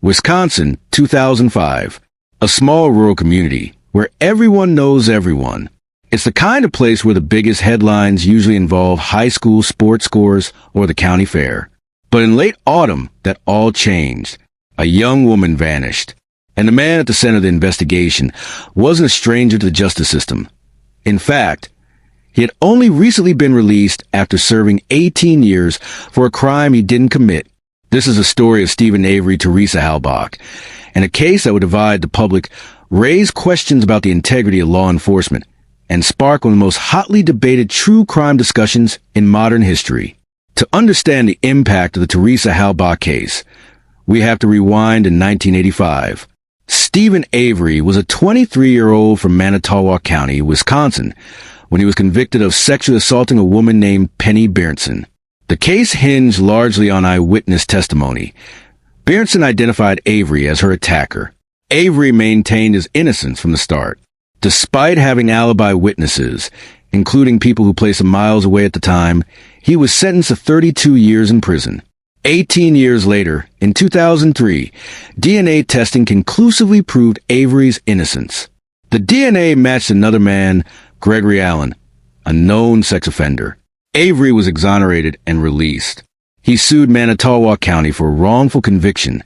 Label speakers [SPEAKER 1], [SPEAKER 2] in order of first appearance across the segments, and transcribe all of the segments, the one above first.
[SPEAKER 1] Wisconsin, 2005. A small rural community where everyone knows everyone. It's the kind of place where the biggest headlines usually involve high school sports scores or the county fair. But in late autumn, that all changed. A young woman vanished. And the man at the center of the investigation wasn't a stranger to the justice system. In fact, he had only recently been released after serving 18 years for a crime he didn't commit. This is a story of Stephen Avery, Teresa Halbach, and a case that would divide the public, raise questions about the integrity of law enforcement, and spark one of the most hotly debated true crime discussions in modern history. To understand the impact of the Teresa Halbach case, we have to rewind in 1985. Stephen Avery was a 23-year-old from Manitowoc County, Wisconsin, when he was convicted of sexually assaulting a woman named Penny Berenson. The case hinged largely on eyewitness testimony. Berenson identified Avery as her attacker. Avery maintained his innocence from the start. Despite having alibi witnesses, including people who placed him miles away at the time, he was sentenced to 32 years in prison. 18 years later, in 2003, DNA testing conclusively proved Avery's innocence. The DNA matched another man, Gregory Allen, a known sex offender. Avery was exonerated and released. He sued Manitowoc County for wrongful conviction,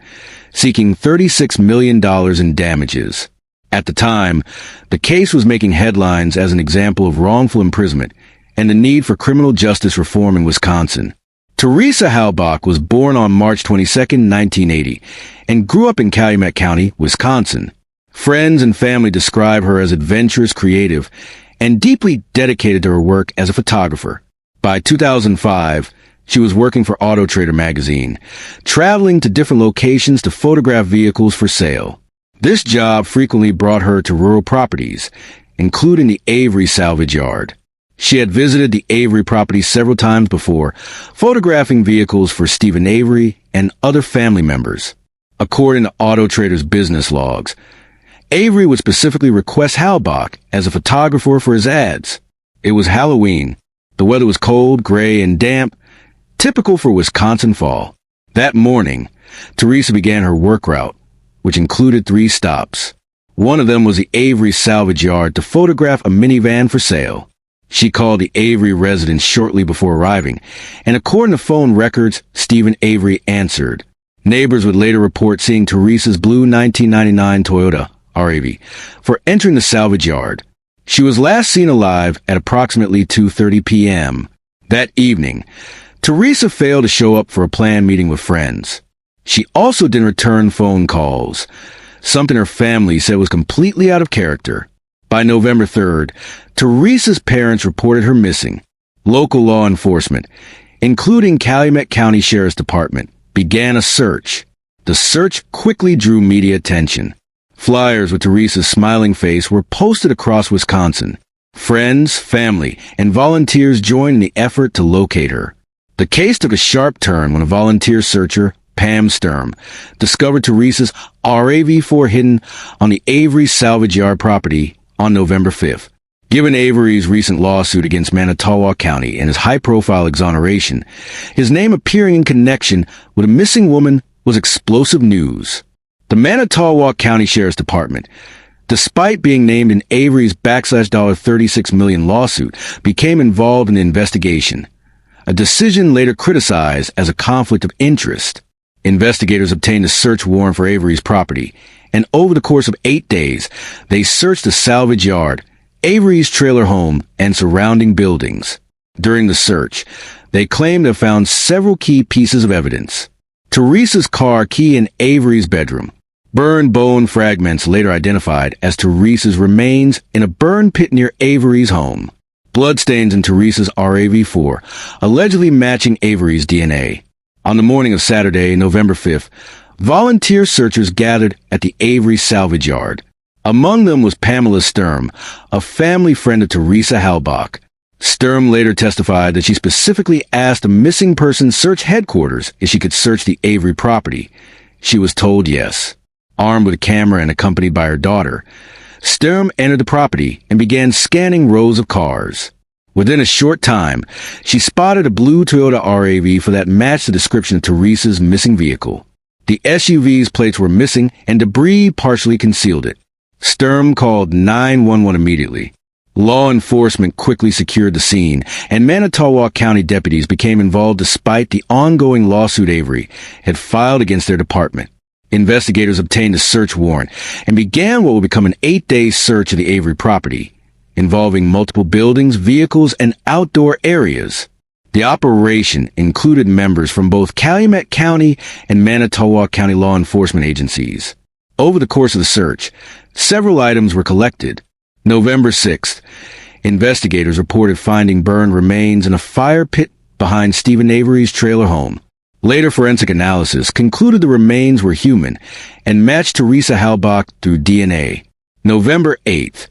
[SPEAKER 1] seeking $36 million in damages. At the time, the case was making headlines as an example of wrongful imprisonment and the need for criminal justice reform in Wisconsin. Teresa Halbach was born on March 22, 1980, and grew up in Calumet County, Wisconsin. Friends and family describe her as adventurous, creative, and deeply dedicated to her work as a photographer. By 2005, she was working for Auto Trader magazine, traveling to different locations to photograph vehicles for sale. This job frequently brought her to rural properties, including the Avery Salvage Yard. She had visited the Avery property several times before, photographing vehicles for Stephen Avery and other family members. According to Auto Trader's business logs, Avery would specifically request Halbach as a photographer for his ads. It was Halloween. The weather was cold, gray, and damp, typical for Wisconsin fall. That morning, Teresa began her work route, which included 3 stops. One of them was the Avery Salvage Yard to photograph a minivan for sale. She called the Avery residence shortly before arriving, and according to phone records, Stephen Avery answered. Neighbors would later report seeing Teresa's blue 1999 Toyota RAV for entering the salvage yard. She was last seen alive at approximately 2:30 p.m. That evening, Teresa failed to show up for a planned meeting with friends. She also didn't return phone calls, something her family said was completely out of character. By November 3rd, Teresa's parents reported her missing. Local law enforcement, including Calumet County Sheriff's Department, began a search. The search quickly drew media attention. Flyers with Teresa's smiling face were posted across Wisconsin. Friends, family, and volunteers joined in the effort to locate her. The case took a sharp turn when a volunteer searcher, Pam Sturm, discovered Teresa's RAV4 hidden on the Avery Salvage Yard property on November 5th. Given Avery's recent lawsuit against Manitowoc County and his high-profile exoneration, his name appearing in connection with a missing woman was explosive news. The Manitowoc County Sheriff's Department, despite being named in Avery's $36 million lawsuit, became involved in the investigation, a decision later criticized as a conflict of interest. Investigators obtained a search warrant for Avery's property, and over the course of 8 days, they searched the salvage yard, Avery's trailer home, and surrounding buildings. During the search, they claimed to have found several key pieces of evidence. Teresa's car key in Avery's bedroom. Burned bone fragments later identified as Teresa's remains in a burn pit near Avery's home. Bloodstains in Teresa's RAV4, allegedly matching Avery's DNA. On the morning of Saturday, November 5th, volunteer searchers gathered at the Avery Salvage Yard. Among them was Pamela Sturm, a family friend of Teresa Halbach. Sturm later testified that she specifically asked a missing person search headquarters if she could search the Avery property. She was told yes. Armed with a camera and accompanied by her daughter, Sturm entered the property and began scanning rows of cars. Within a short time, she spotted a blue Toyota RAV that matched the description of Teresa's missing vehicle. The SUV's plates were missing and debris partially concealed it. Sturm called 911 immediately. Law enforcement quickly secured the scene, and Manitowoc County deputies became involved despite the ongoing lawsuit Avery had filed against their department. Investigators obtained a search warrant and began what would become an 8-day search of the Avery property, involving multiple buildings, vehicles, and outdoor areas. The operation included members from both Calumet County and Manitowoc County law enforcement agencies. Over the course of the search, several items were collected. November 6th, investigators reported finding burned remains in a fire pit behind Stephen Avery's trailer home. Later forensic analysis concluded the remains were human and matched Teresa Halbach through DNA. November 8th,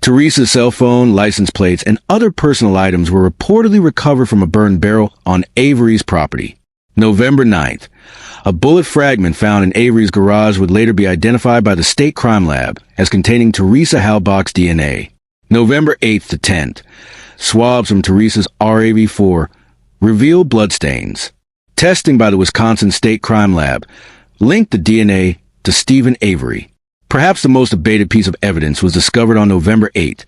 [SPEAKER 1] Teresa's cell phone, license plates, and other personal items were reportedly recovered from a burned barrel on Avery's property. November 9th, a bullet fragment found in Avery's garage would later be identified by the state crime lab as containing Teresa Halbach's DNA. November 8th to 10th, swabs from Teresa's RAV4 revealed bloodstains. Testing by the Wisconsin State Crime Lab linked the DNA to Stephen Avery. Perhaps the most debated piece of evidence was discovered on November 8th.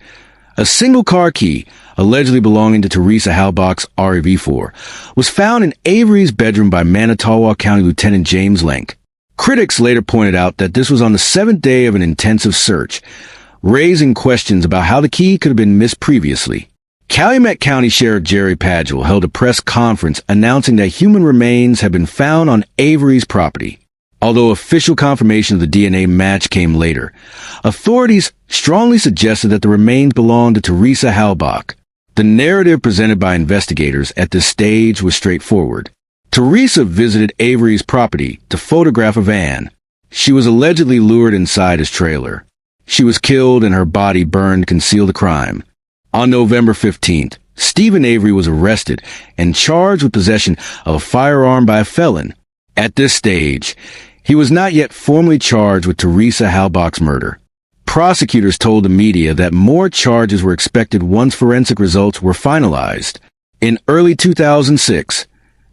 [SPEAKER 1] A single car key, allegedly belonging to Teresa Halbach's RAV4, was found in Avery's bedroom by Manitowoc County Lieutenant James Lenk. Critics later pointed out that this was on the 7th day of an intensive search, raising questions about how the key could have been missed previously. Calumet County Sheriff Jerry Padgel held a press conference announcing that human remains had been found on Avery's property. Although official confirmation of the DNA match came later, authorities strongly suggested that the remains belonged to Teresa Halbach. The narrative presented by investigators at this stage was straightforward. Teresa visited Avery's property to photograph a van. She was allegedly lured inside his trailer. She was killed and her body burned to conceal the crime. On November 15th, Stephen Avery was arrested and charged with possession of a firearm by a felon. At this stage, he was not yet formally charged with Teresa Halbach's murder. Prosecutors told the media that more charges were expected once forensic results were finalized. In early 2006,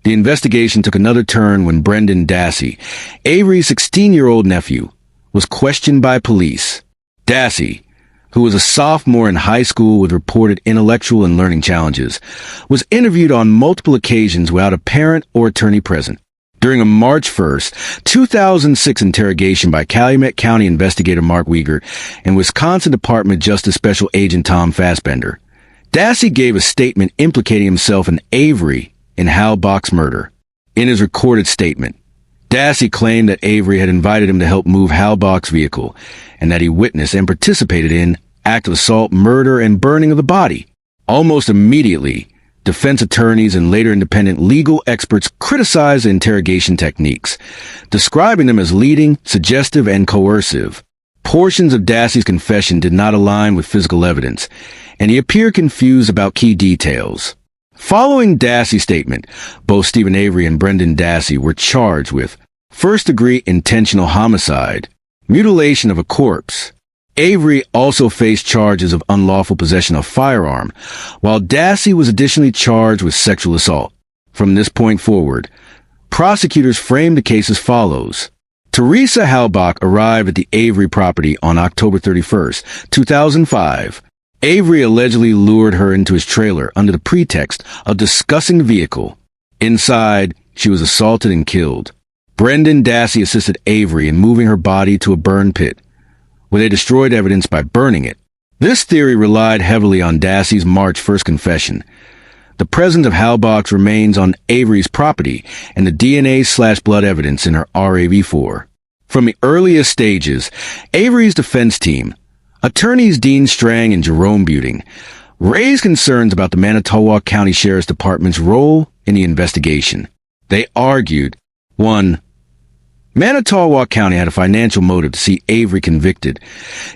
[SPEAKER 1] the investigation took another turn when Brendan Dassey, Avery's 16-year-old nephew, was questioned by police. Dassey, who was a sophomore in high school with reported intellectual and learning challenges, was interviewed on multiple occasions without a parent or attorney present. During a March 1st, 2006 interrogation by Calumet County investigator Mark Wiegert and Wisconsin Department of Justice Special Agent Tom Fassbender, Dassey gave a statement implicating himself and Avery in Halbach's murder. In his recorded statement, Dassey claimed that Avery had invited him to help move Halbach's vehicle and that he witnessed and participated in act of assault, murder, and burning of the body. Almost immediately, defense attorneys and later independent legal experts criticized the interrogation techniques, describing them as leading, suggestive, and coercive. Portions of Dassey's confession did not align with physical evidence, and he appeared confused about key details. Following Dassey's statement, both Stephen Avery and Brendan Dassey were charged with first-degree intentional homicide, mutilation of a corpse. Avery also faced charges of unlawful possession of a firearm, while Dassey was additionally charged with sexual assault. From this point forward, prosecutors framed the case as follows. Teresa Halbach arrived at the Avery property on October 31st, 2005. Avery allegedly lured her into his trailer under the pretext of discussing the vehicle. Inside, she was assaulted and killed. Brendan Dassey assisted Avery in moving her body to a burn pit, where they destroyed evidence by burning it. This theory relied heavily on Dassey's March 1st confession, the presence of Halbach's remains on Avery's property, and the DNA/blood evidence in her RAV4. From the earliest stages, Avery's defense team, attorneys Dean Strang and Jerome Buting, raised concerns about the Manitowoc County Sheriff's Department's role in the investigation. They argued, 1. Manitowoc County had a financial motive to see Avery convicted,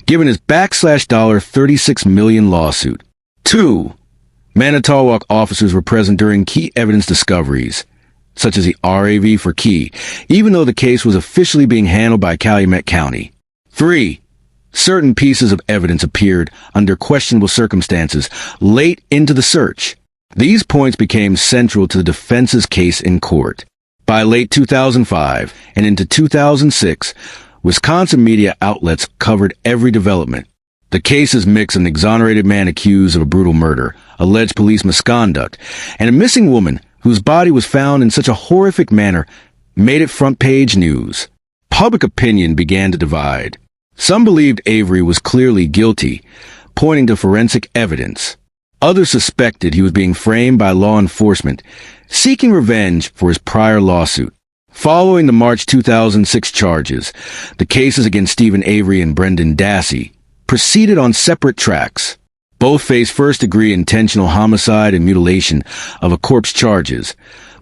[SPEAKER 1] given his $36 million lawsuit. 2. Manitowoc officers were present during key evidence discoveries, such as the RAV for Key, even though the case was officially being handled by Calumet County. 3. Certain pieces of evidence appeared under questionable circumstances late into the search. These points became central to the defense's case in court. By late 2005 and into 2006, Wisconsin media outlets covered every development. The cases mix an exonerated man accused of a brutal murder, alleged police misconduct, and a missing woman whose body was found in such a horrific manner made it front-page news. Public opinion began to divide. Some believed Avery was clearly guilty, pointing to forensic evidence. Others suspected he was being framed by law enforcement, seeking revenge for his prior lawsuit. Following the March 2006 charges, the cases against Stephen Avery and Brendan Dassey proceeded on separate tracks. Both faced first-degree intentional homicide and mutilation of a corpse charges,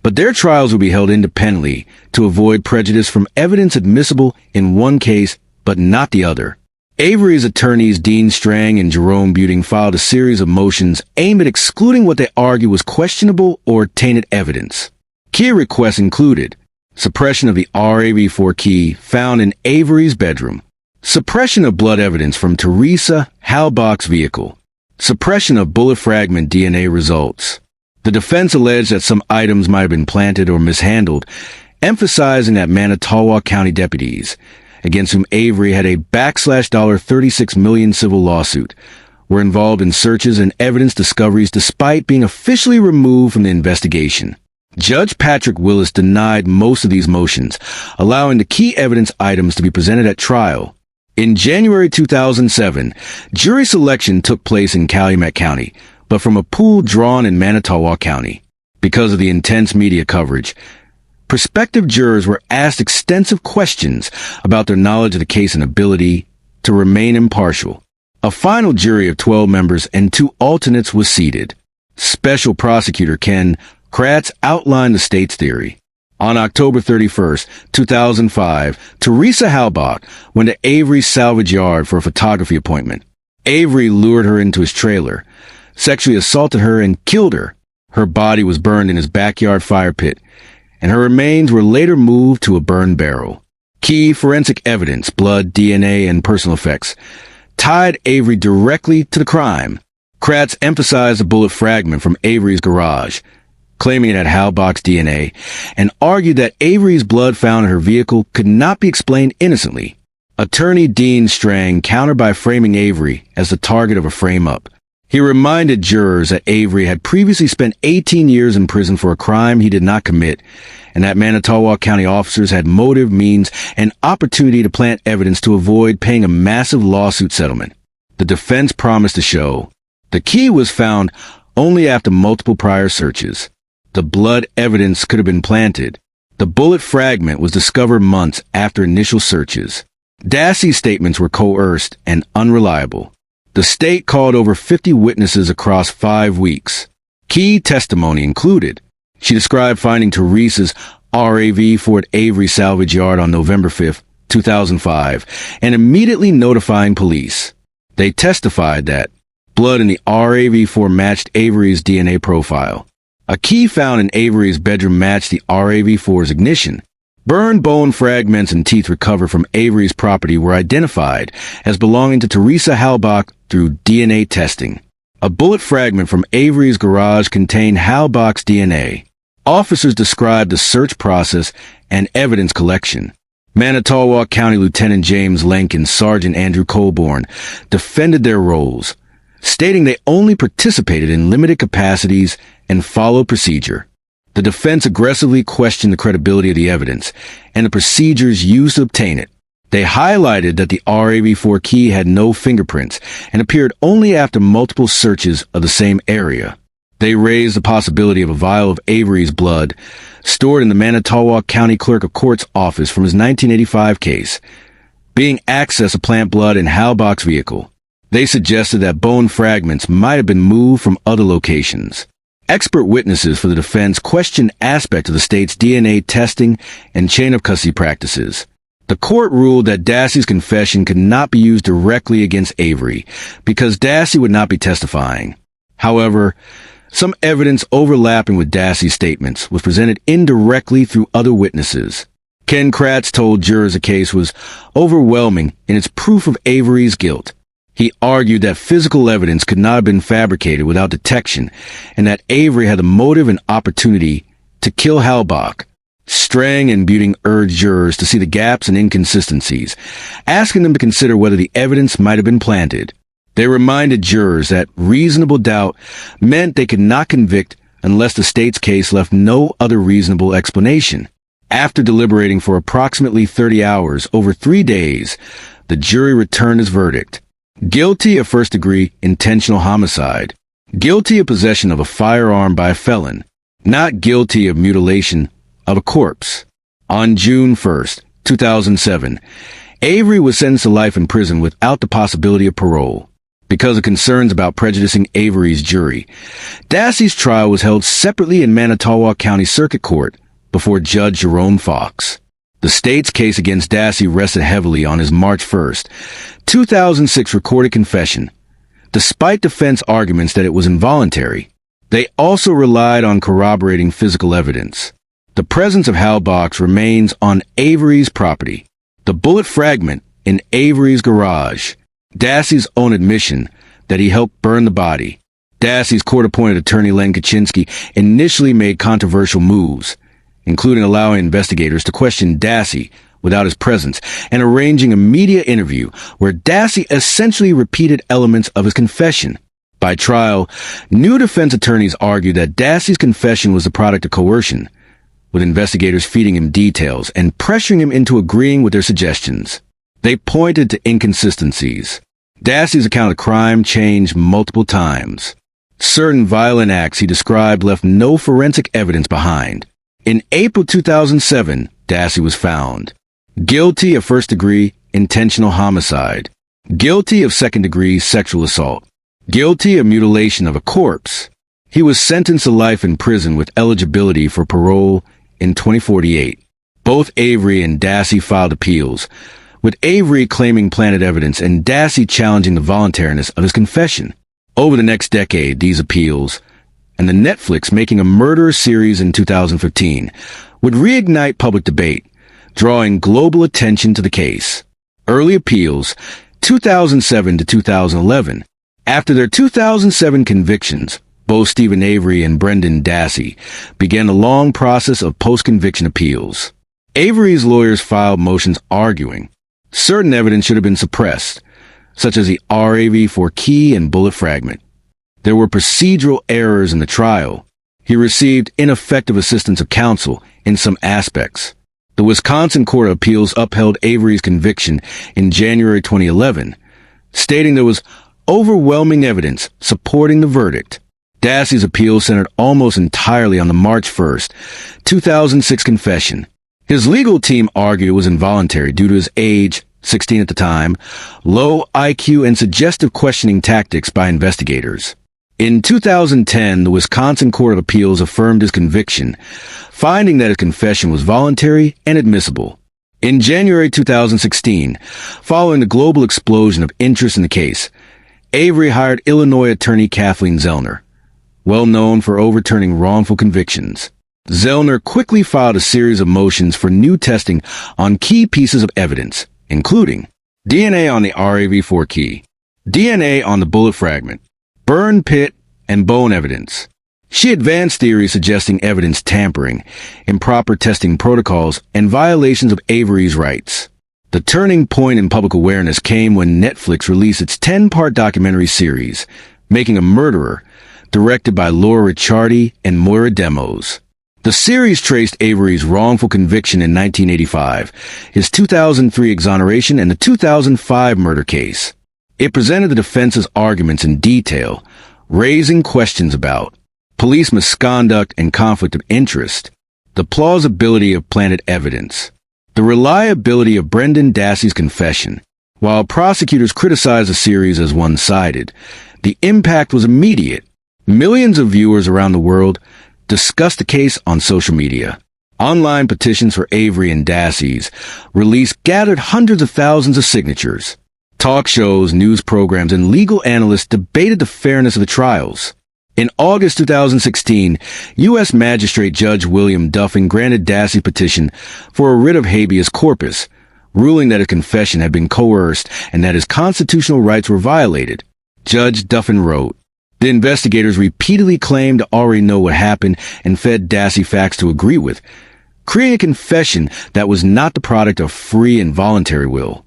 [SPEAKER 1] but their trials will be held independently to avoid prejudice from evidence admissible in one case but not the other. Avery's attorneys Dean Strang and Jerome Buting filed a series of motions aimed at excluding what they argue was questionable or tainted evidence. Key requests included suppression of the RAV4 key found in Avery's bedroom, suppression of blood evidence from Teresa Halbach's vehicle, suppression of bullet fragment DNA results. The defense alleged that some items might have been planted or mishandled, emphasizing that Manitowoc County deputies, against whom Avery had a $36 million civil lawsuit, were involved in searches and evidence discoveries despite being officially removed from the investigation. Judge Patrick Willis denied most of these motions, allowing the key evidence items to be presented at trial. In January 2007, jury selection took place in Calumet County, but from a pool drawn in Manitowoc County. Because of the intense media coverage, prospective jurors were asked extensive questions about their knowledge of the case and ability to remain impartial. A final jury of 12 members and 2 alternates was seated. Special prosecutor Ken Kratz outlined the state's theory. On October 31, 2005, Teresa Halbach went to Avery Salvage Yard for a photography appointment. Avery lured her into his trailer, sexually assaulted her, and killed her. Her body was burned in his backyard fire pit, and her remains were later moved to a burn barrel. Key forensic evidence, blood, DNA, and personal effects, tied Avery directly to the crime. Kratz emphasized a bullet fragment from Avery's garage, claiming it had Halbach's DNA, and argued that Avery's blood found in her vehicle could not be explained innocently. Attorney Dean Strang countered by framing Avery as the target of a frame-up. He reminded jurors that Avery had previously spent 18 years in prison for a crime he did not commit, and that Manitowoc County officers had motive, means, and opportunity to plant evidence to avoid paying a massive lawsuit settlement. The defense promised to show the key was found only after multiple prior searches. The blood evidence could have been planted. The bullet fragment was discovered months after initial searches. Dassey's statements were coerced and unreliable. The state called over 50 witnesses across 5 weeks. Key testimony included: she described finding Teresa's RAV4 at Avery Salvage Yard on November 5, 2005, and immediately notifying police. They testified that blood in the RAV4 matched Avery's DNA profile. A key found in Avery's bedroom matched the RAV4's ignition. Burned bone fragments and teeth recovered from Avery's property were identified as belonging to Teresa Halbach through DNA testing. A bullet fragment from Avery's garage contained Halbach's DNA. Officers described the search process and evidence collection. Manitowoc County Lieutenant James Lenk and Sergeant Andrew Colborn defended their roles, stating they only participated in limited capacities and followed procedure. The defense aggressively questioned the credibility of the evidence and the procedures used to obtain it. They highlighted that the RAV4 key had no fingerprints and appeared only after multiple searches of the same area. They raised the possibility of a vial of Avery's blood stored in the Manitowoc County Clerk of Court's office from his 1985 case being accessed to plant blood in Halbach's vehicle. They suggested that bone fragments might have been moved from other locations. Expert witnesses for the defense questioned aspects of the state's DNA testing and chain of custody practices. The court ruled that Dassey's confession could not be used directly against Avery because Dassey would not be testifying. However, some evidence overlapping with Dassey's statements was presented indirectly through other witnesses. Ken Kratz told jurors the case was overwhelming in its proof of Avery's guilt. He argued that physical evidence could not have been fabricated without detection, and that Avery had the motive and opportunity to kill Halbach. Strang and Buting urged jurors to see the gaps and inconsistencies, asking them to consider whether the evidence might have been planted. They reminded jurors that reasonable doubt meant they could not convict unless the state's case left no other reasonable explanation. After deliberating for approximately 30 hours over 3 days, the jury returned its verdict. Guilty of first-degree intentional homicide. Guilty of possession of a firearm by a felon. Not guilty of mutilation of a corpse. On June 1st, 2007, Avery was sentenced to life in prison without the possibility of parole. Because of concerns about prejudicing Avery's jury, Dassey's trial was held separately in Manitowoc County Circuit Court before Judge Jerome Fox. The state's case against Dassey rested heavily on his March 1st, 2006 recorded confession. Despite defense arguments that it was involuntary, they also relied on corroborating physical evidence. The presence of Halbach's remains on Avery's property, the bullet fragment in Avery's garage, Dassey's own admission that he helped burn the body. Dassey's court-appointed attorney Len Kaczynski initially made controversial moves, including allowing investigators to question Dassey without his presence and arranging a media interview where Dassey essentially repeated elements of his confession. By trial, new defense attorneys argued that Dassey's confession was the product of coercion, with investigators feeding him details and pressuring him into agreeing with their suggestions. They pointed to inconsistencies. Dassey's account of crime changed multiple times. Certain violent acts he described left no forensic evidence behind. In April 2007, Dassey was found guilty of first-degree intentional homicide, guilty of second-degree sexual assault, guilty of mutilation of a corpse. He was sentenced to life in prison with eligibility for parole in 2048. Both Avery and Dassey filed appeals, with Avery claiming planted evidence and Dassey challenging the voluntariness of his confession. Over the next decade, these appeals, and the Netflix making a murder series in 2015, would reignite public debate, drawing global attention to the case. Early appeals, 2007 to 2011. After their 2007 convictions, both Stephen Avery and Brendan Dassey began a long process of post-conviction appeals. Avery's lawyers filed motions arguing certain evidence should have been suppressed, such as the RAV4 key and bullet fragment. There were procedural errors in the trial. He received ineffective assistance of counsel in some aspects. The Wisconsin Court of Appeals upheld Avery's conviction in January 2011, stating there was overwhelming evidence supporting the verdict. Dassey's appeal centered almost entirely on the March 1st, 2006 confession. His legal team argued it was involuntary due to his age, 16 at the time, low IQ, and suggestive questioning tactics by investigators. In 2010, the Wisconsin Court of Appeals affirmed his conviction, finding that his confession was voluntary and admissible. In January 2016, following the global explosion of interest in the case, Avery hired Illinois attorney Kathleen Zellner, well known for overturning wrongful convictions. Zellner quickly filed a series of motions for new testing on key pieces of evidence, including DNA on the RAV4 key, DNA on the bullet fragment, burn pit, and bone evidence. She advanced theories suggesting evidence tampering, improper testing protocols, and violations of Avery's rights. The turning point in public awareness came when Netflix released its 10-part documentary series, Making a Murderer, directed by Laura Ricciardi and Moira Demos. The series traced Avery's wrongful conviction in 1985, his 2003 exoneration, and the 2005 murder case. It presented the defense's arguments in detail, raising questions about police misconduct and conflict of interest, the plausibility of planted evidence, the reliability of Brendan Dassey's confession. While prosecutors criticized the series as one-sided, the impact was immediate. Millions of viewers around the world discussed the case on social media. Online petitions for Avery and Dassey's release gathered hundreds of thousands of signatures. Talk shows, news programs, and legal analysts debated the fairness of the trials. In August 2016, U.S. Magistrate Judge William Duffin granted Dassey's petition for a writ of habeas corpus, ruling that his confession had been coerced and that his constitutional rights were violated. Judge Duffin wrote, "The investigators repeatedly claimed to already know what happened and fed Dassey facts to agree with. creating a confession that was not the product of free and voluntary will.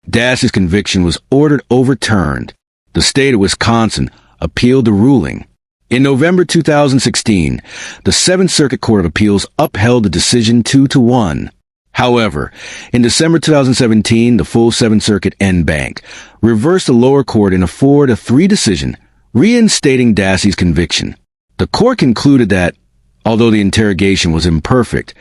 [SPEAKER 1] Dassey's conviction was ordered overturned. The state of Wisconsin appealed the ruling. In November 2016, the Seventh Circuit Court of Appeals upheld the decision 2-1. However, in December 2017, the full Seventh Circuit en banc reversed the lower court in a 4-3 decision, reinstating Dassey's conviction. The court concluded that, although the interrogation was imperfect,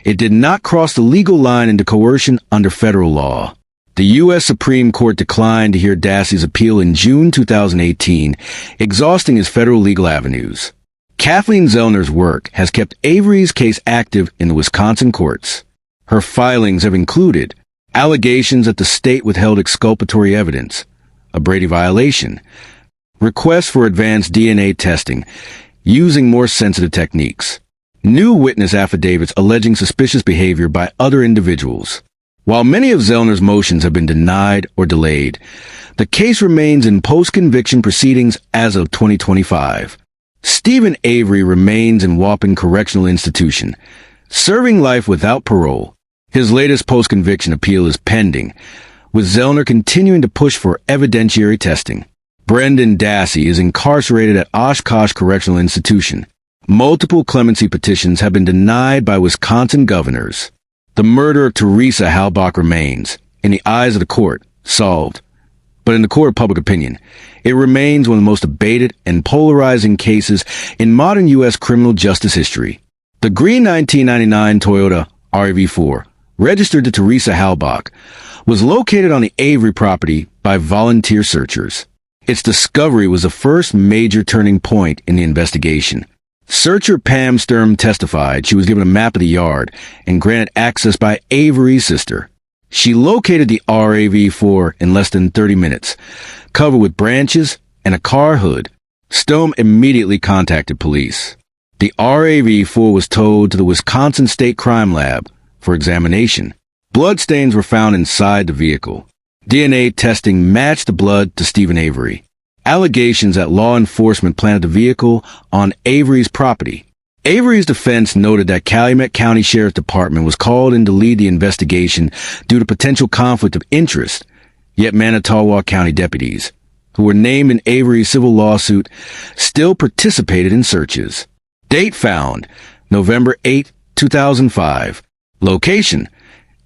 [SPEAKER 1] it did not cross the legal line into coercion under federal law. The U.S. Supreme Court declined to hear Dassey's appeal in June 2018, exhausting his federal legal avenues. Kathleen Zellner's work has kept Avery's case active in the Wisconsin courts. Her filings have included allegations that the state withheld exculpatory evidence, a Brady violation, requests for advanced DNA testing using more sensitive techniques, new witness affidavits alleging suspicious behavior by other individuals. While many of Zellner's motions have been denied or delayed, the case remains in post-conviction proceedings as of 2025. Stephen Avery remains in Waupun Correctional Institution, serving life without parole. His latest post-conviction appeal is pending, with Zellner continuing to push for evidentiary testing. Brendan Dassey is incarcerated at Oshkosh Correctional Institution. Multiple clemency petitions have been denied by Wisconsin governors. The murder of Teresa Halbach remains, in the eyes of the court, solved. But in the court of public opinion, it remains one of the most debated and polarizing cases in modern U.S. criminal justice history. The green 1999 Toyota RAV4, registered to Teresa Halbach, was located on the Avery property by volunteer searchers. Its discovery was the first major turning point in the investigation. Searcher Pam Sturm testified she was given a map of the yard and granted access by Avery's sister. She located the RAV4 in less than 30 minutes, covered with branches and a car hood. Sturm immediately contacted police. The RAV4 was towed to the Wisconsin State Crime Lab for examination. Bloodstains were found inside the vehicle. DNA testing matched the blood to Stephen Avery. Allegations that law enforcement planted the vehicle on Avery's property. Avery's defense noted that Calumet County Sheriff's Department was called in to lead the investigation due to potential conflict of interest, yet Manitowoc County deputies, who were named in Avery's civil lawsuit, still participated in searches. Date found, November 8, 2005. Location,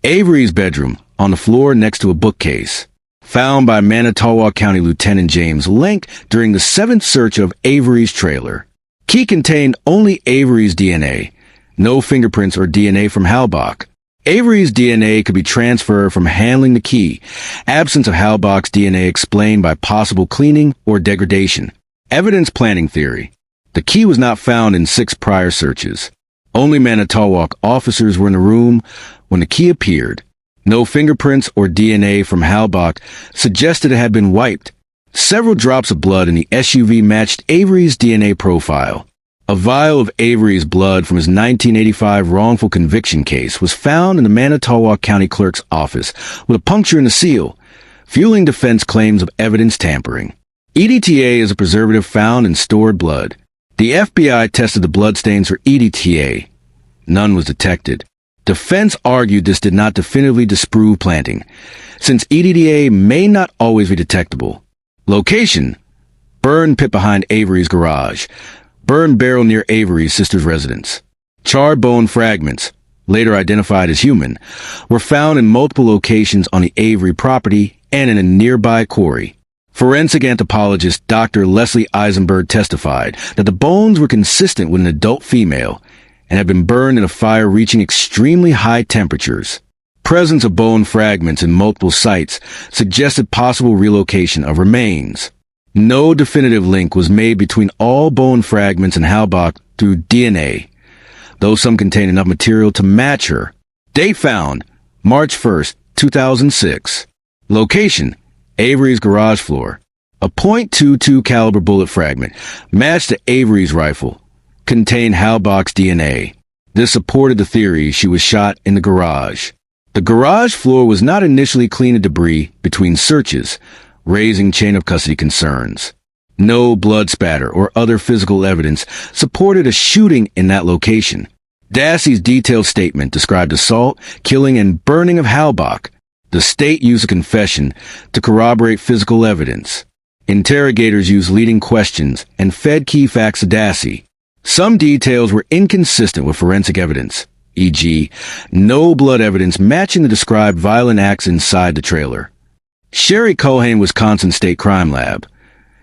[SPEAKER 1] Avery's bedroom, on the floor next to a bookcase. Found by Manitowoc County Lieutenant James Link during the 7th search of Avery's trailer. Key contained only Avery's DNA, no fingerprints or DNA from Halbach. Avery's DNA could be transferred from handling the key. Absence of Halbach's DNA explained by possible cleaning or degradation. Evidence planting theory. The key was not found in 6 prior searches. Only Manitowoc officers were in the room when the key appeared. No fingerprints or DNA from Halbach suggested it had been wiped. Several drops of blood in the SUV matched Avery's DNA profile. A vial of Avery's blood from his 1985 wrongful conviction case was found in the Manitowoc County Clerk's office with a puncture in the seal, fueling defense claims of evidence tampering. EDTA is a preservative found in stored blood. The FBI tested the bloodstains for EDTA. None was detected. Defense argued this did not definitively disprove planting, since EDTA may not always be detectable. Location: burn pit behind Avery's garage. Burn barrel near Avery's sister's residence. Charred bone fragments, later identified as human, were found in multiple locations on the Avery property and in a nearby quarry. Forensic anthropologist Dr. Leslie Eisenberg testified that the bones were consistent with an adult female and had been burned in a fire reaching extremely high temperatures. Presence of bone fragments in multiple sites suggested possible relocation of remains. No definitive link was made between all bone fragments and Halbach through DNA, though some contained enough material to match her. Date found, March 1st, 2006. Location: Avery's garage floor. A .22 caliber bullet fragment matched to Avery's rifle, contained Halbach's DNA. This supported the theory she was shot in the garage. The garage floor was not initially clean of debris between searches, raising chain of custody concerns. No blood spatter or other physical evidence supported a shooting in that location. Dassey's detailed statement described assault, killing, and burning of Halbach. The state used a confession to corroborate physical evidence. Interrogators used leading questions and fed key facts to Dassey. Some details were inconsistent with forensic evidence, e.g., no blood evidence matching the described violent acts inside the trailer. Sherry Culhane, Wisconsin State Crime Lab.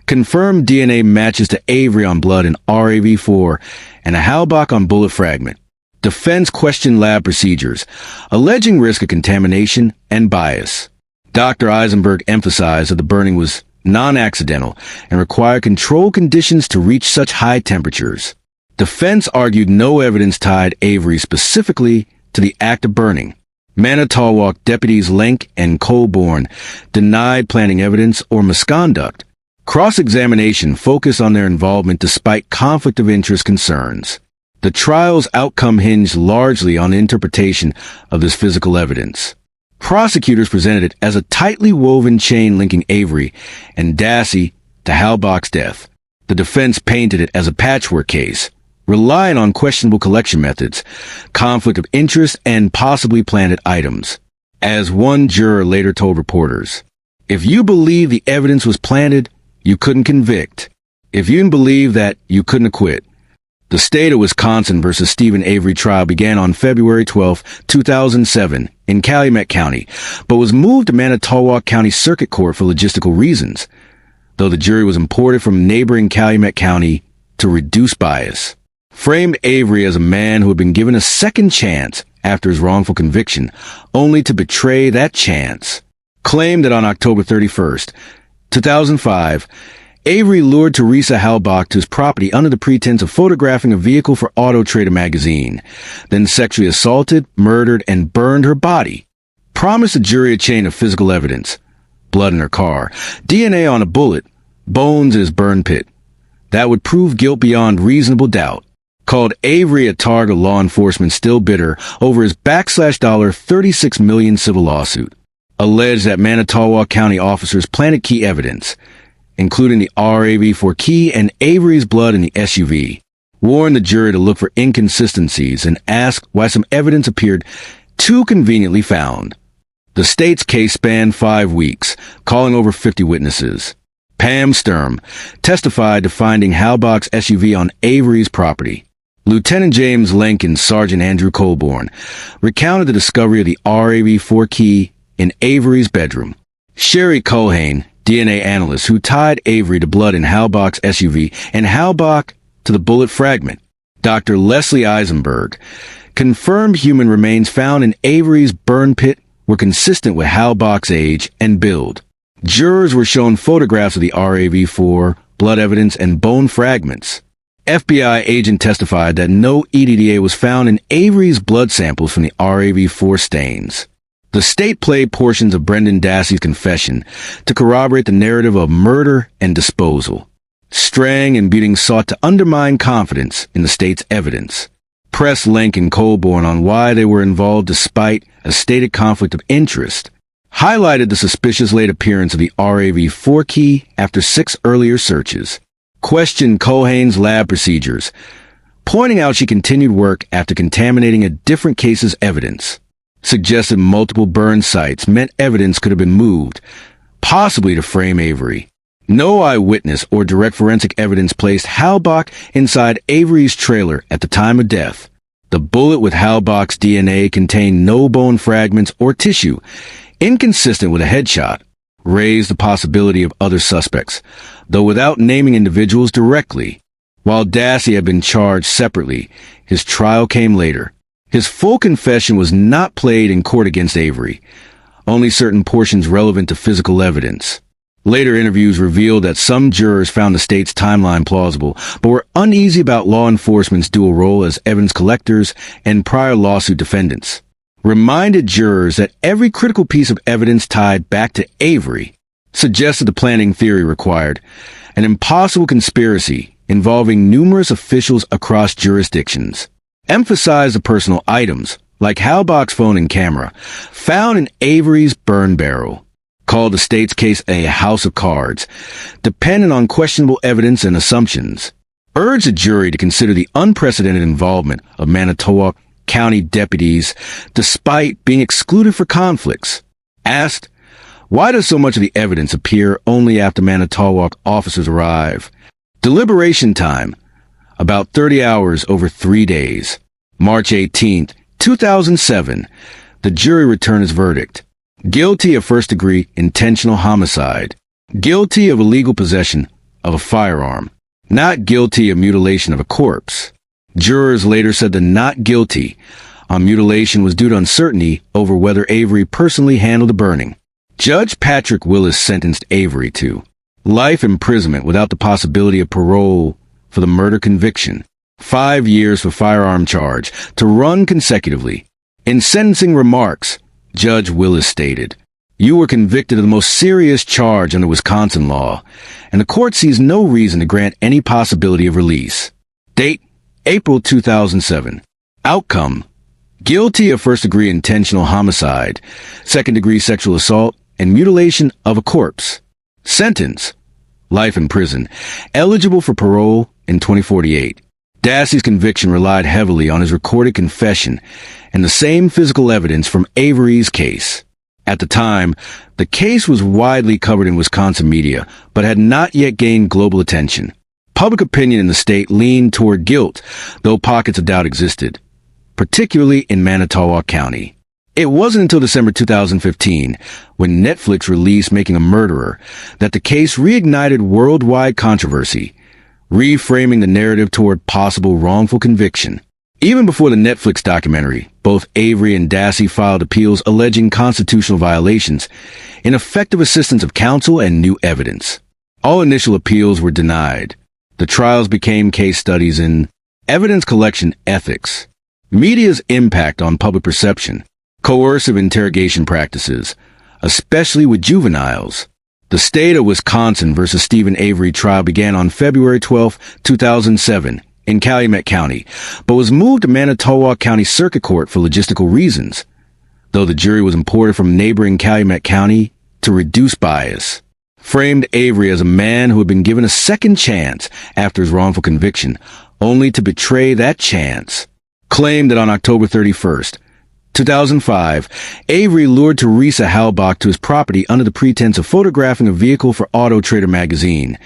[SPEAKER 1] Confirmed DNA matches to Avery on blood in RAV4 and a Halbach on bullet fragment. Defense questioned lab procedures, alleging risk of contamination and bias. Dr. Eisenberg emphasized that the burning was non-accidental and required controlled conditions to reach such high temperatures. Defense argued no evidence tied Avery specifically to the act of burning. Manitowoc deputies Lenk and Colborn denied planting evidence or misconduct. Cross-examination focused on their involvement despite conflict of interest concerns. The trial's outcome hinged largely on the interpretation of this physical evidence. Prosecutors presented it as a tightly woven chain linking Avery and Dassey to Halbach's death. The defense painted it as a patchwork case, relying on questionable collection methods, conflict of interest, and possibly planted items. As one juror later told reporters, "If you believe the evidence was planted, you couldn't convict. If you didn't believe that, you couldn't acquit." The state of Wisconsin versus Stephen Avery trial began on February 12, 2007, in Calumet County, but was moved to Manitowoc County Circuit Court for logistical reasons, though the jury was imported from neighboring Calumet County to reduce bias. Framed Avery as a man who had been given a second chance after his wrongful conviction, only to betray that chance. Claimed that on October 31st, 2005, Avery lured Teresa Halbach to his property under the pretense of photographing a vehicle for Auto Trader magazine, then sexually assaulted, murdered, and burned her body. Promised the jury a chain of physical evidence: blood in her car, DNA on a bullet, bones in his burn pit. That would prove guilt beyond reasonable doubt. Called Avery a target of law enforcement still bitter over his $36 million civil lawsuit. Alleged that Manitowoc County officers planted key evidence, including the RAV4 key and Avery's blood in the SUV. Warned the jury to look for inconsistencies and asked why some evidence appeared too conveniently found. The state's case spanned 5 weeks, calling over 50 witnesses. Pam Sturm testified to finding Halbach's SUV on Avery's property. Lieutenant James Lenk and Sergeant Andrew Colborn recounted the discovery of the RAV4 key in Avery's bedroom. Sherry Culhane, DNA analyst who tied Avery to blood in Halbach's SUV and Halbach to the bullet fragment. Dr. Leslie Eisenberg confirmed human remains found in Avery's burn pit were consistent with Halbach's age and build. Jurors were shown photographs of the RAV4, blood evidence, and bone fragments. FBI agent testified that no EDTA was found in Avery's blood samples from the RAV4 stains. The state played portions of Brendan Dassey's confession to corroborate the narrative of murder and disposal. Strang and Buting sought to undermine confidence in the state's evidence. Pressed Lenk and Colborn on why they were involved despite a stated conflict of interest. Highlighted the suspicious late appearance of the RAV4 key after 6 earlier searches. Questioned Culhane's lab procedures, pointing out she continued work after contaminating a different case's evidence. Suggested multiple burn sites meant evidence could have been moved, possibly to frame Avery. No eyewitness or direct forensic evidence placed Halbach inside Avery's trailer at the time of death. The bullet with Halbach's DNA contained no bone fragments or tissue, inconsistent with a headshot. Raised the possibility of other suspects, though without naming individuals directly. While Dassey had been charged separately, his trial came later. His full confession was not played in court against Avery, only certain portions relevant to physical evidence. Later interviews revealed that some jurors found the state's timeline plausible, but were uneasy about law enforcement's dual role as evidence collectors and prior lawsuit defendants. Reminded jurors that every critical piece of evidence tied back to Avery. Suggested the planning theory required an impossible conspiracy involving numerous officials across jurisdictions. Emphasized the personal items, like Halbach's phone and camera, found in Avery's burn barrel. Called the state's case a house of cards, dependent on questionable evidence and assumptions. urged the jury to consider the unprecedented involvement of Manitowoc County deputies despite being excluded for conflicts. Asked, why does so much of the evidence appear only after Manitowoc officers arrive? Deliberation time, about 30 hours over 3 days. March 18, 2007, the jury returned its verdict. Guilty of first-degree intentional homicide. Guilty of illegal possession of a firearm. Not guilty of mutilation of a corpse. Jurors later said the not guilty on mutilation was due to uncertainty over whether Avery personally handled the burning. Judge Patrick Willis sentenced Avery to life imprisonment without the possibility of parole for the murder conviction, 5 years for firearm charge, to run consecutively. In sentencing remarks, Judge Willis stated, "You were convicted of the most serious charge under Wisconsin law, and the court sees no reason to grant any possibility of release." Date, April 2007. Outcome, guilty of first-degree intentional homicide, second-degree sexual assault, and mutilation of a corpse. Sentence, life in prison, eligible for parole in 2048. Dassey's conviction relied heavily on his recorded confession and the same physical evidence from Avery's case. At the time, the case was widely covered in Wisconsin media, but had not yet gained global attention. Public opinion in the state leaned toward guilt, though pockets of doubt existed, particularly in Manitowoc County. It wasn't until December 2015, when Netflix released Making a Murderer, that the case reignited worldwide controversy, reframing the narrative toward possible wrongful conviction. Even before the Netflix documentary, both Avery and Dassey filed appeals alleging constitutional violations, ineffective assistance of counsel, and new evidence. All initial appeals were denied. The trials became case studies in evidence collection ethics, media's impact on public perception, coercive interrogation practices, especially with juveniles. The state of Wisconsin versus Stephen Avery trial began on February 12, 2007, in Calumet County, but was moved to Manitowoc County Circuit Court for logistical reasons, though the jury was imported from neighboring Calumet County to reduce bias. Framed Avery as a man who had been given a second chance after his wrongful conviction, only to betray that chance. Claimed that on October 31st, 2005, Avery lured Teresa Halbach to his property under the pretense of photographing a vehicle for Auto Trader magazine,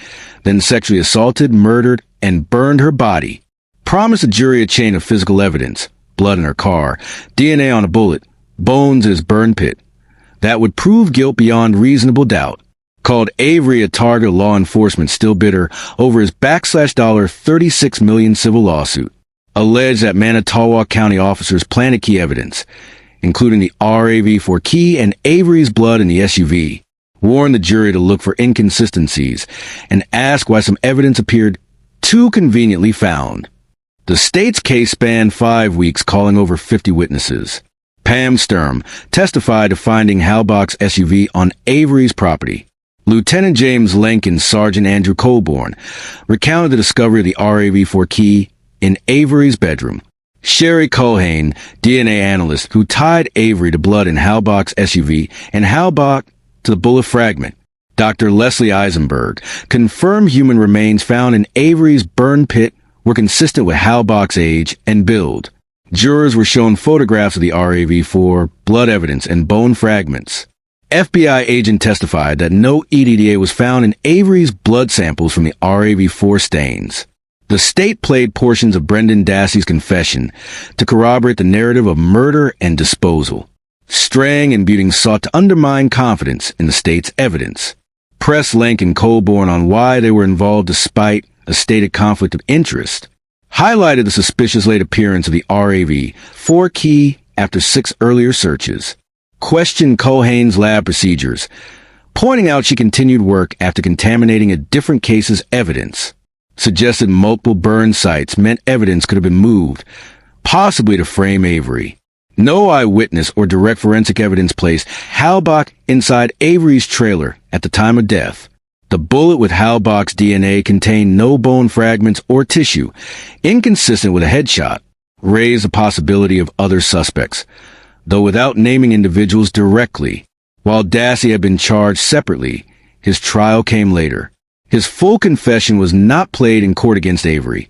[SPEAKER 1] then sexually assaulted, murdered, and burned her body. Promised the jury a chain of physical evidence, blood in her car, DNA on a bullet, bones in his burn pit, that would prove guilt beyond reasonable doubt. Called Avery a target of law enforcement still bitter over his $36 million civil lawsuit. Alleged that Manitowoc County officers planted key evidence, including the RAV4 key and Avery's blood in the SUV. Warned the jury to look for inconsistencies and ask why some evidence appeared too conveniently found. The state's case spanned 5 weeks, calling over 50 witnesses. Pam Sturm testified to finding Halbach's SUV on Avery's property. Lieutenant James Lenk and Sergeant Andrew Colborn recounted the discovery of the RAV4 key in Avery's bedroom. Sherry Culhane, DNA analyst who tied Avery to blood in Halbach's SUV and Halbach to the bullet fragment, Dr. Leslie Eisenberg, confirmed human remains found in Avery's burn pit were consistent with Halbach's age and build. Jurors were shown photographs of the RAV4, blood evidence, and bone fragments. FBI agent testified that no EDTA was found in Avery's blood samples from the RAV4 stains. The state played portions of Brendan Dassey's confession to corroborate the narrative of murder and disposal. Strang and Buting sought to undermine confidence in the state's evidence. Pressed Lenk and Colborn on why they were involved despite a stated conflict of interest. Highlighted the suspicious late appearance of the RAV4 key after 6 earlier searches. Questioned Culhane's lab procedures, pointing out she continued work after contaminating a different case's evidence. Suggested multiple burn sites meant evidence could have been moved, possibly to frame Avery. No eyewitness or direct forensic evidence placed Halbach inside Avery's trailer at the time of death. The bullet with Halbach's DNA contained no bone fragments or tissue, inconsistent with a headshot. Raised the possibility of other suspects, though without naming individuals directly. While Dassey had been charged separately, his trial came later. His full confession was not played in court against Avery,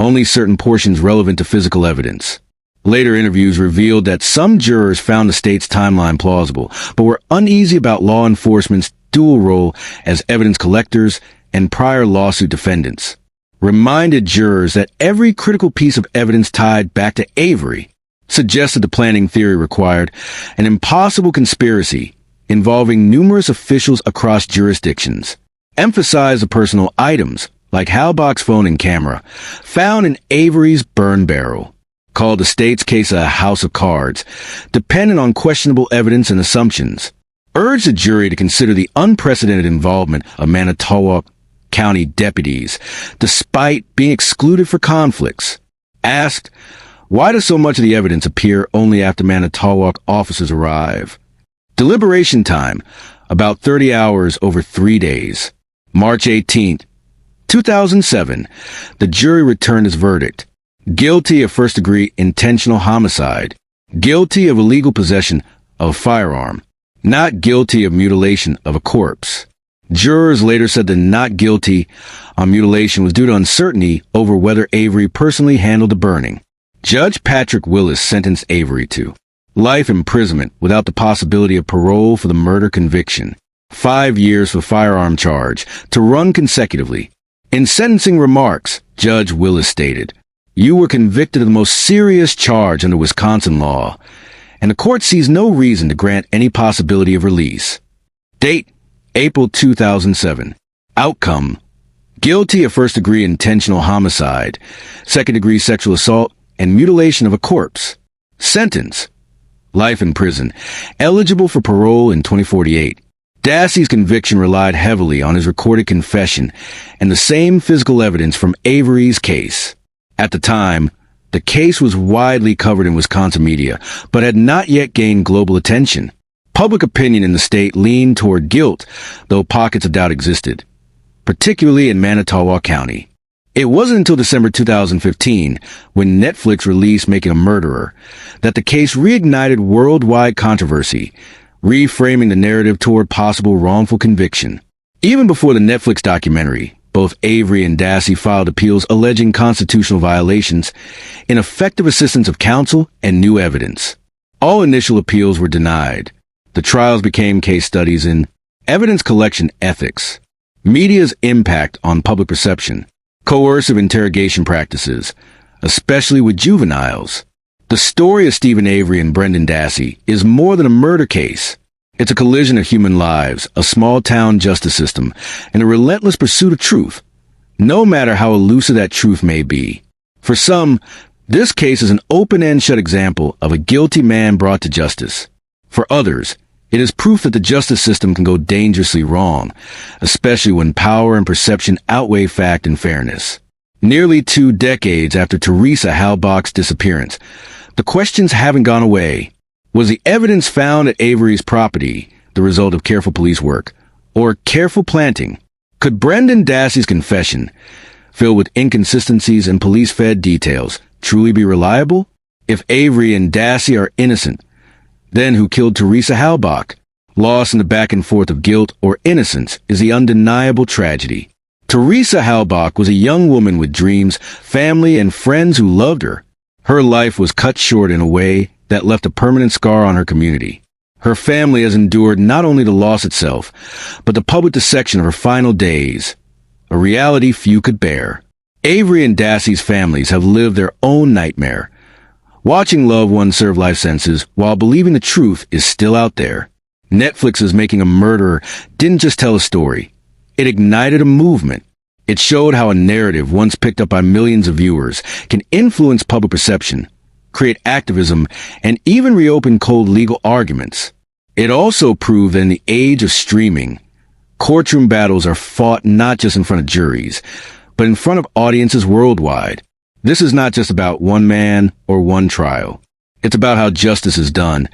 [SPEAKER 1] only certain portions relevant to physical evidence. Later interviews revealed that some jurors found the state's timeline plausible, but were uneasy about law enforcement's dual role as evidence collectors and prior lawsuit defendants. Reminded jurors that every critical piece of evidence tied back to Avery suggested the planning theory required an impossible conspiracy involving numerous officials across jurisdictions. Emphasized the personal items, like Halbach's phone and camera, found in Avery's burn barrel, called the state's case a house of cards, dependent on questionable evidence and assumptions. Urged the jury to consider the unprecedented involvement of Manitowoc County deputies, despite being excluded for conflicts. Asked, why does so much of the evidence appear only after Manitowoc officers arrive? Deliberation time, about 30 hours over 3 days. March 18, 2007, the jury returned its verdict. Guilty of first-degree intentional homicide. Guilty of illegal possession of a firearm. Not guilty of mutilation of a corpse. Jurors later said the not guilty on mutilation was due to uncertainty over whether Avery personally handled the burning. Judge Patrick Willis sentenced Avery to life imprisonment without the possibility of parole for the murder conviction. 5 years for firearm charge, to run consecutively. In sentencing remarks, Judge Willis stated, "You were convicted of the most serious charge under Wisconsin law, and the court sees no reason to grant any possibility of release." Date, April 2007. Outcome, guilty of first-degree intentional homicide, second-degree sexual assault, and mutilation of a corpse. Sentence, life in prison, eligible for parole in 2048. Dassey's conviction relied heavily on his recorded confession and the same physical evidence from Avery's case. At the time, the case was widely covered in Wisconsin media, but had not yet gained global attention. Public opinion in the state leaned toward guilt, though pockets of doubt existed, particularly in Manitowoc County. It wasn't until December 2015, when Netflix released Making a Murderer, that the case reignited worldwide controversy, reframing the narrative toward possible wrongful conviction. Even before the Netflix documentary, both Avery and Dassey filed appeals alleging constitutional violations, ineffective assistance of counsel, and new evidence. All initial appeals were denied. The trials became case studies in evidence collection ethics, media's impact on public perception, coercive interrogation practices, especially with juveniles. The story of Stephen Avery and Brendan Dassey is more than a murder case. It's a collision of human lives, a small-town justice system, and a relentless pursuit of truth, no matter how elusive that truth may be. For some, this case is an open and shut example of a guilty man brought to justice. For others, it is proof that the justice system can go dangerously wrong, especially when power and perception outweigh fact and fairness. Nearly 2 decades after Teresa Halbach's disappearance, the questions haven't gone away. Was the evidence found at Avery's property the result of careful police work, or careful planting? Could Brendan Dassey's confession, filled with inconsistencies and police-fed details, truly be reliable? If Avery and Dassey are innocent, then who killed Teresa Halbach? Lost in the back and forth of guilt or innocence is the undeniable tragedy. Teresa Halbach was a young woman with dreams, family, and friends who loved her. Her life was cut short in a way that left a permanent scar on her community. Her family has endured not only the loss itself, but the public dissection of her final days, a reality few could bear. Avery and Dassey's families have lived their own nightmare, watching loved ones serve life sentences while believing the truth is still out there. Netflix's Making a Murderer didn't just tell a story. It ignited a movement. It showed how a narrative once picked up by millions of viewers can influence public perception, create activism, and even reopen cold legal arguments. It also proved that in the age of streaming, courtroom battles are fought not just in front of juries, but in front of audiences worldwide. This is not just about one man or one trial. It's about how justice is done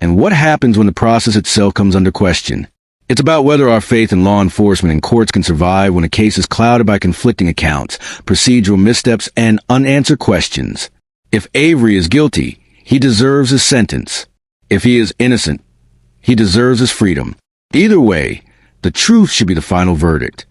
[SPEAKER 1] and what happens when the process itself comes under question. It's about whether our faith in law enforcement and courts can survive when a case is clouded by conflicting accounts, procedural missteps, and unanswered questions. If Avery is guilty, he deserves his sentence. If he is innocent, he deserves his freedom. Either way, the truth should be the final verdict.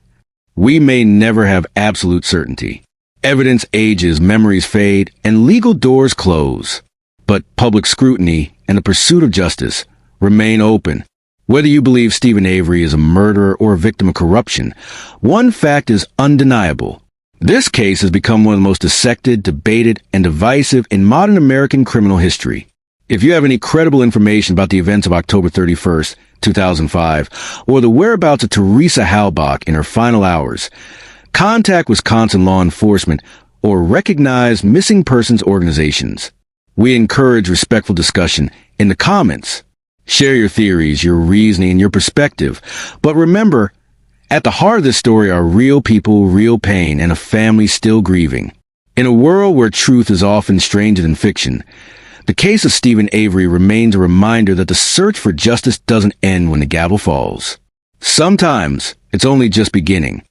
[SPEAKER 1] We may never have absolute certainty. Evidence ages, memories fade, and legal doors close. But public scrutiny and the pursuit of justice remain open. Whether you believe Stephen Avery is a murderer or a victim of corruption, one fact is undeniable. This case has become one of the most dissected, debated, and divisive in modern American criminal history. If you have any credible information about the events of October 31st, 2005, or the whereabouts of Teresa Halbach in her final hours, contact Wisconsin law enforcement or recognize missing persons organizations. We encourage respectful discussion in the comments. Share your theories, your reasoning, and your perspective. But remember, at the heart of this story are real people, real pain, and a family still grieving. In a world where truth is often stranger than fiction, the case of Stephen Avery remains a reminder that the search for justice doesn't end when the gavel falls. Sometimes it's only just beginning.